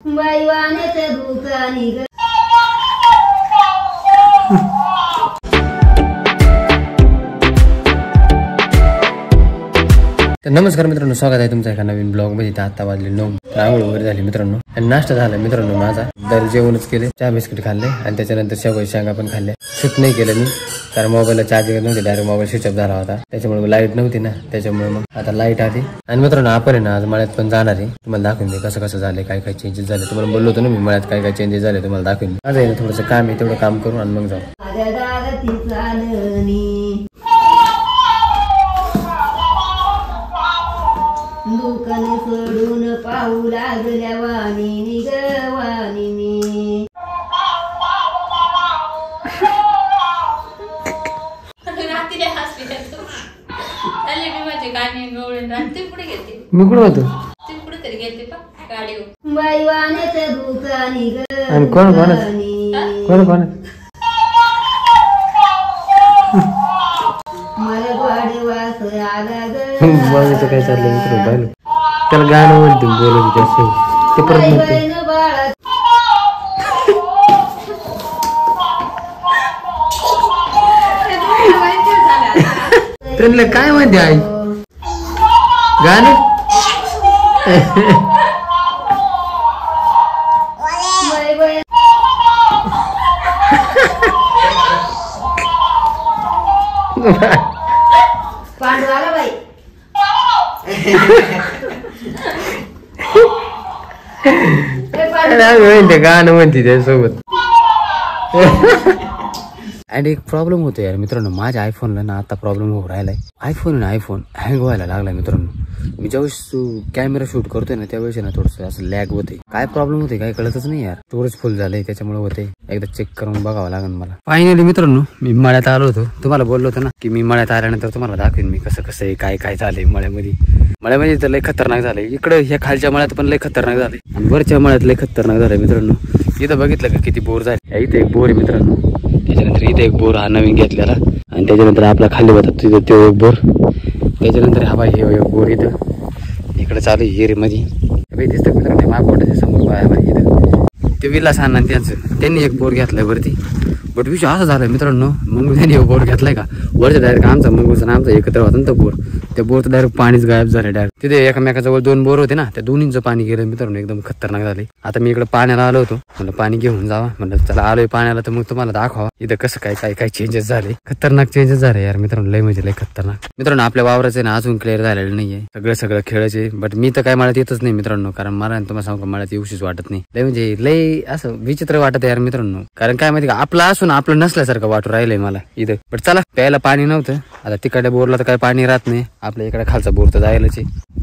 बाईवाण्याच्या दुकानी ग. तर नमस्कार मित्रांनो, स्वागत आहे तुमचं एका नवीन ब्लॉग मध्ये. आता वाजले 9. आंघोळ वगैरे झाली मित्रांनो आणि नाश्ता झाला मित्रांनो माझा. दर जेवणच केले, चहा बिस्किट खाल्ले आणि त्याच्यानंतर शेवगाची शेंगा पण खाल्ले. शूट नाही केलं मी कारण मोबाईलला चार्जिंग नव्हती, डायरेक्ट मोबाईल स्विच ऑफ झाला होता. त्याच्यामुळे लाईट नव्हती ना, त्याच्यामुळे मग आता लाईट आली. आणि मित्रांनो आपण आहे ना आज मळ्यात पण जाणार आहे. तुम्हाला दाखवून दे कसं कसं झाले, काय काय चेंजेस झाले. तुम्हाला बोललो होतो ना मी मळ्यात काय काय चेंजेस झाले तुम्हाला दाखवून. आज आहे ना थोडंसं काम आहे, तेवढं काम करू आणि मग जाऊ. दुकाने सोडून पाहू लागल्या वाणीनी ग वाणीनी. मी कुठं होतो? बाई वाण्याच्या दुकानी ग. कोण कोण कोण कोण मला गोडे वास आला ग. बघायचं काय चाललंय मित्र. पाहिलं त्याला गाणं म्हणते बोलत त्याचं ते परत म्हणते त्यांना काय म्हणते आई गाणं. पांडू आला बाई. गाणं म्हणते त्यासोबत. आणि एक प्रॉब्लेम होतो यार मित्रांनो, माझ्या आयफोनला ना आता प्रॉब्लेम होऊ राहिलाय. आयफोन हँग व्हायला लागलाय मित्रांनो. मी ज्यावेळेस कॅमेरा शूट करतोय ना त्यावेळेस ना थोडस असं लॅग होते. काय प्रॉब्लेम होते काय कळतच नाही यार. स्टोरेज फुल झालंय त्याच्यामुळे होते. एकदा चेक करून बघावं लागेल मला. फायनली मित्रांनो मी मळ्यात आलो होतो. तुम्हाला बोललो होतो ना की मी मळ्यात आल्यानंतर तुम्हाला दाखवेन मी कसं कसं आहे काय काय झालंय मळ्यामध्ये तर लय खतरनाक झालंय. इकडे ह्या खालच्या मळ्यात पण लय खतरनाक झालंय आणि वरच्या मळ्यात लय खतरनाक झालंय मित्रांनो. इथं बघितलं का किती बोर झाले. इथे एक बोर आहे मित्रांनो, त्याच्यानंतर इथे एक बोर हा नवीन घेतलेला आणि त्याच्यानंतर आपला खाली होता तिथं तो एक बोर. त्याच्यानंतर हा बाई हे बोर इथं इकडे चालू हिरे मध्ये दिसतं मित्रांनो. मागवटाच्या समोर बाय इथं ते विलास अण्णा त्यांनी एक बोर घेतलाय वरती. बट विषय असं झालाय मित्रांनो, मग त्यांनी बोर घेतलाय का वरच्या डायरेक्ट आमचा मंगूचा आमचा एकत्र होता ना तो बोर. त्या बोरचं डायरेक्ट पाणीच गायब झालं डायरेक्ट. तिथे एकामेकाजवळ 2 बोर होते ना, त्या दोन्हीचं पाणी गेलं मित्रांनो. एकदम खतरनाक झाले. आता मी इकडे पाण्याला आलो होतो, म्हणलं पाणी घेऊन जावा. म्हणलं चला आलोय पाण्याला तर मग तुम्हाला दाखवा इथं कसं काय काय काय चेंजेस झाले. खतरनाक चेंजेस झाले यार मित्रांनो, लय म्हणजे लय खतरनाक. मित्रांनो आपल्या वावराचे ना अजून क्लिअर झालेलं नाहीये. सगळं खेळायचे. बट मी तर काय मळ्यात येतच नाही मित्रांनो, कारण मला तुम्हाला सांगू मळ्यात येऊशीच वाटत नाही. लय म्हणजे लय असं विचित्र वाटत यार मित्रांनो. कारण काय माहिती का आपलं असून आपलं नसल्यासारखं वाटू राहिलंय मला इथं. बट चला प्यायला पाणी नव्हतं. आता तिकडे बोरला तर काय पाणी राहत नाही. आपल्या इकडे खालचा बोर तर जायलाच.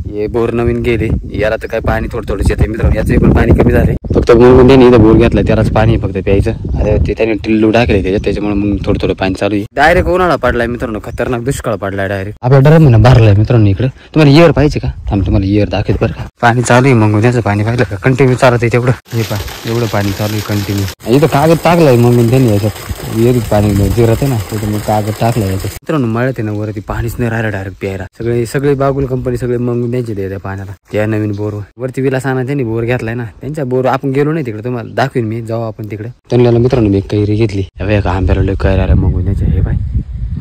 हे बोर नवीन गेले, याला तर काय पाणी थोडंच येते मित्रांनो. याचं पण पाणी कमी झाले. फक्त मग त्यांनी इथं बोर घेतला त्यालाच पाणी फक्त प्यायचं. आता ते त्याने टिल्लू टाकले त्याच्यामुळे मग थोडं पाणी चालू आहे. डायरेक्ट उन्हाळा पडलाय मित्रांनो, खतरनाक दुष्काळ पडलाय डायरेक्ट. आपल्या डरम भरलाय मित्रांनो इकडे. तुम्हाला इयर पाहिजे का? तुम्हाला इयर दाखवत बरं का. पाणी चालू आहे मग त्याचं पाणी पाहिलं का कंटिन्यू चालत आहे तेवढं. हे पा एवढं पाणी चालू आहे कंटिन्यू. इथं कागद टाकलाय मग त्यांनी याच्यात विहिरीत पाणी जिरत आहे ना त्याच्यामुळे कागद टाकलाय याच्यात. मित्रांनो मळ्यात आहे ना वरती पाणीच नाही राहिलं डायरेक्ट प्यायला. सगळे बागुल कंपनी सगळे मग द्यायचे त्या पाण्याला त्या नवीन बोर वरती विलास आणा त्यांनी बोर घेतलाय ना. त्यांच्या बोर आपण गेलो नाही तिकडे, तुम्हाला दाखवेन मी जाऊ आपण तिकडे. त्यांना मित्रांनो मी कैरी घेतली. एका आंब्याला कैऱ्या मग द्यायच्या. हे बाय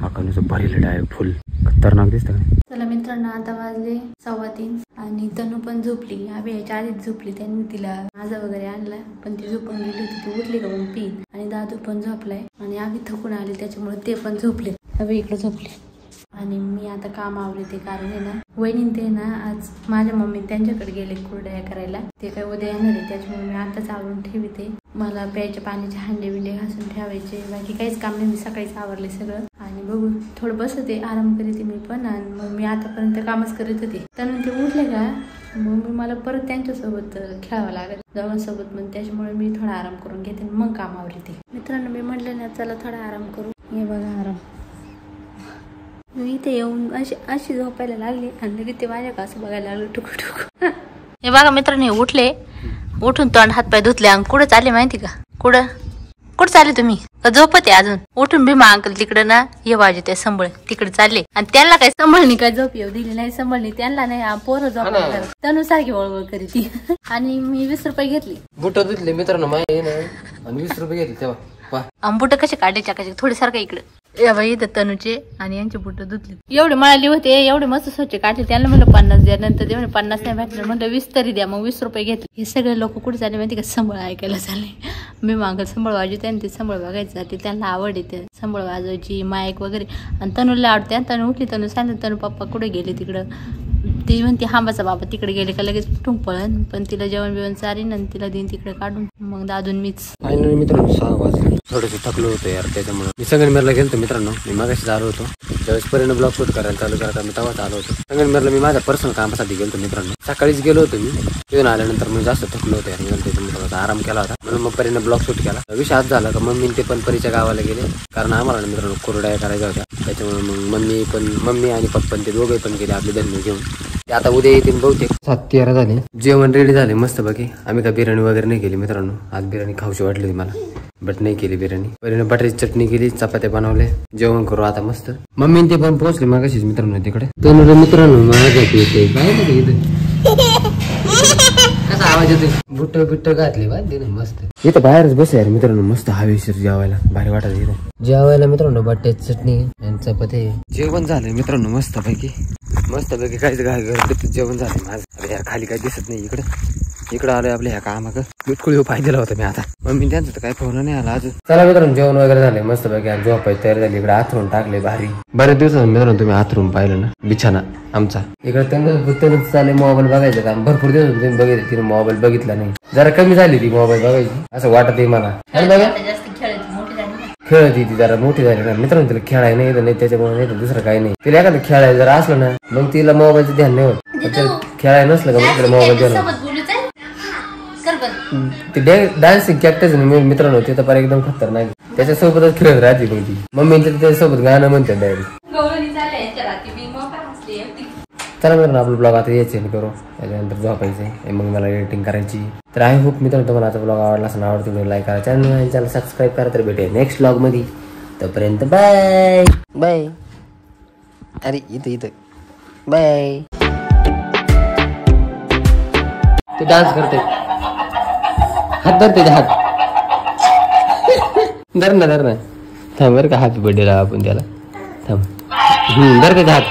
आकांचं भरलेलं डायरेक्ट फुल खतरनाक दिसतं. चला मित्रांनो आता वाजले 3:15 आणि तनू पण झोपली. आम्ही याच्या आधीच झोपली. त्यांनी तिला माझा वगैरे आणला पण ती झोपून गेली होती. ती उठली का मग पीन. आणि दादू पण झोपलाय आणि आम्ही थकून आले त्याच्यामुळे ते पण झोपले. अभि इकडे झोपली आणि मी आता काम आवडते. कारण आहे ना वहिनी ते ना आज माझ्या मम्मी त्यांच्याकडे गेले कुरडया करायला. ते काय उद्या येणार आहे त्याच्यामुळे मी आताच आवरून ठेवते. मला प्यायच्या पाण्याचे हांडे बिंडे घासून ठेवायचे. बाकी काहीच काम नाही. मी सकाळीच आवरले सगळं आणि बघू थोडं बसते आराम करते मी पण. आणि मग मी आतापर्यंत कामच करत होते. त्यानंतर ते उठले का मग मला परत त्यांच्यासोबत खेळावं लागेल दोघांसोबत. मग त्याच्यामुळे मी थोडा आराम करून घेते मग काम आवडते. मित्रांनो मी म्हटलं ना चला थोडा आराम करू. हे बघा आराम मी इथे येऊन अशी झोपायला लागली आणि लगेच ते माझ्या कसं बघायला लागलं टुकू टुकू. हे बघा मित्रांनो उठले, उठून तोंड हात पाय धुतले आणि कुठं चालले माहिती का? कुठं चालले तुम्ही? झोपते अजून. उठून भीमा अंकल तिकडे ना ये वाजे ते संभळ तिकडे चालले आणि त्यांना काही संभळणी काय झोप येऊ दिली नाही. संभळणी त्यांना नाही पोरं झोप तनु सारखी वळवळ करी ती. आणि मी 20 रुपये घेतली. बुट धुतले मित्रांनो माय आणि 20 रुपये घेतले तेव्हा. बुट कसे काढले टाकायचे थोडे सारखं इकडे. या बाई इथं तनुचे आणि यांचे बुट धुतले. एवढे मळाले होते एवढे मस्त स्वच्छ काढले. त्यांना म्हणलं 50 द्या. नंतर ते 50 नाही भेटलं. म्हणलं 20 तरी द्या. मग 20 रुपये घेतले. हे सगळे लोक कुठे चालले माहिती का संबळ ऐकायला चालले. मी मागं संबळ वाजवते आणि ते संबळ बघायचं जाते. त्यांना आवड येते संबळ वाजवायची माईक वगैरे. आणि तनूला आवडते. आणि तनू उठली. तनू सांगितलं तनू पप्पा कुठे गेले तिकडं. ती म्हणते हांबाचा बाबा तिकडे गेले का लगेच कुठून पळन. पण तिला जेवण बिवण चारीन आणि तिला देईन तिकडे काढून. मग दादून मीच मित्रांनो 6 वाजले. थोडंसं थकलो होतो यार त्याच्यामुळे मी संगमनेरला गेलो मित्रांनो. मी मागाशी आलो होतो ज्यावेळेस परिणाम ब्लॉग शूट करायला चालू करता मी तेव्हाच आलो होतो संगमनेरला. मी माझ्या पर्सनल कामासाठी गेलो मित्रांनो. सकाळीच गेलो होतो मी. तिथून आल्यानंतर मी जास्त थकलो होतो यार. त्याच्यामुळे आराम केला होता म्हणून मग परिणाम ब्लॉग शूट केला. विषय आज झाला का मम्मी ते पण परीच्या गावाला गेले कारण आम्हाला मित्रांनो कुरड्या करायच्या होत्या. त्याच्यामुळे मग मम्मी आणि पप्पा ते दोघे पण गेले आपले धन्य घेऊन. ते आता उद्या येतील बहुतेक. 7:13 झाले. जेवण रेडी झाले मस्त बाकी. आम्ही काय बिर्याणी वगैरे नाही केली मित्रांनो. आज बिर्याणी खाऊशी वाटली मला बट नाही केली बिर्याणी. परिणाम बटाट्याची चटणी केली चपात्या बनवले. जेवण करू आता मस्त. मम्मी ते पण पोहोचले मागाशीच मित्रांनो तिकडे. तर मित्रांनो माझ्या येते काय कसा आवाज येतो. बुट्ट बिट्ट घातली बा मस्त. इथं बाहेरच बस यार मित्रांनो. मस्त हवेशीर जेवायला भारी वाटत इथं जेवायला मित्रांनो. बटाट्याची चटणी आणि चपाती. जेवण झालंय मित्रांनो मस्त पैकी काहीच घाई जेवण झालं माझं. अरे यार खाली काही दिसत नाही इकडं आलोय आपल्या ह्या कामाक. बिटकुळी पाहिजे होतं मी आता. मम्मी त्यांचं तर काही फोन नाही आला अजून. चला मित्रांनो जेवण वगैरे झाले मस्त पैकी. झोपायची तयारी झाली. इकडे आथरून टाकले भारी. बऱ्याच दिवसात मित्रांनो तुम्ही आथरून पाहिलं ना बिछाना आमचा. इकडे त्यांना चालले मोबाईल बघायचं काम. भरपूर दिवस तुम्ही बघितलं तिने मोबाईल बघितला नाही. जरा कमी झाली ती मोबाईल बघायची असं वाटत आहे मला. खेळत ती जरा मोठी झाली ना मित्रांनो. तिला खेळायला नाही त्याच्यामुळे नाही तर दुसरं काही नाही. तिला एखादं खेळायला जर असलं ना मग तिला मोबाईलचं ध्यान नाही होत. खेळायला नसलं का मग तिला मोबाईल द्यायला. ते डान्सिंग कॅक्टस मित्रांनो ते तर एकदम खतरनाक. त्याच्यासोबतच खेळत राहते मग ती. मम्मी त्याच्यासोबत गाणं म्हणते डायरेक्ट. चला मित्रांनो आपला ब्लॉग आता यायचे करू. त्याच्यानंतर झोपायचंय. मग मला एडिटिंग करायची. तर आय होप मित्रांनो तुम्हाला आता ब्लॉग आवडला असं आवडतो लाईक करा. चॅनल सबस्क्राईब करा. तर भेटूया नेक्स्ट ब्लॉग मध्ये. तोपर्यंत बाय बाय. अरे इथं बाय. ते डान्स करते हात धरते हात. धर ना थांब बरं का. हॅपी बर्थडे ला आपण त्याला थांब. धरते हात.